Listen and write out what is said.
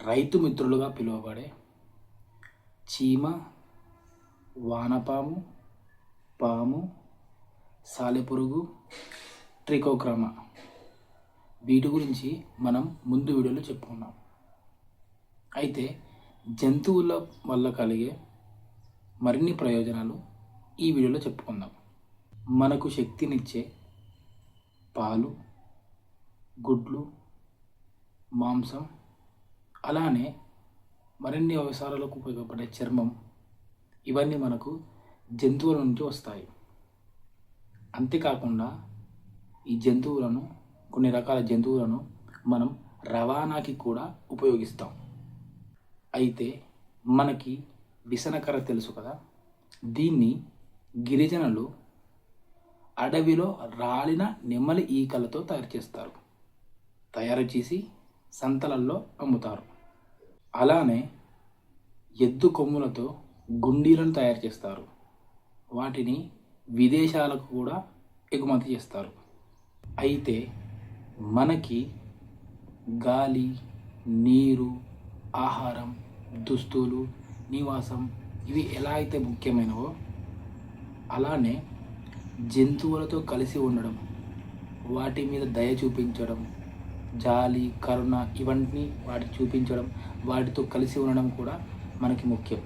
రైతు మిత్రులుగా పిలువబడే చీమ, వానపాము, పాము, సాలెపురుగు, ట్రికోగ్రామా వీటి గురించి మనం ముందు వీడియోలో చెప్పుకున్నాం. అయితే జంతువుల వల్ల కలిగే మరిన్ని ప్రయోజనాలు ఈ వీడియోలో చెప్పుకుందాం. మనకు శక్తినిచ్చే పాలు, గుడ్లు, మాంసం, అలానే మరిన్ని అవసరాలకు ఉపయోగపడే చర్మం, ఇవన్నీ మనకు జంతువుల నుంచి వస్తాయి. అంతేకాకుండా ఈ జంతువులను, కొన్ని రకాల జంతువులను మనం రవాణాకి కూడా ఉపయోగిస్తాం. అయితే మనకి విసనకర్ర తెలుసు కదా, దీన్ని గిరిజనులు అడవిలో రాలిన నెమలి ఈకలతో తయారు చేసి సంతలల్లో అమ్ముతారు. అలానే ఎద్దు కొమ్ములతో గుండీలను తయారు చేస్తారు. వాటిని విదేశాలకు కూడా ఎగుమతి చేస్తారు. అయితే మనకి గాలి, నీరు, ఆహారం, దుస్తులు, నివాసం ఇవి ఎలా అయితే ముఖ్యమైనవో అలానే జంతువులతో కలిసి ఉండడం, వాటి మీద దయ చూపించడం, జాలి, కరుణ ఇవన్నీ వాటి చూపించడం, వాటితో కలిసి ఉండడం కూడా మనకి ముఖ్యం.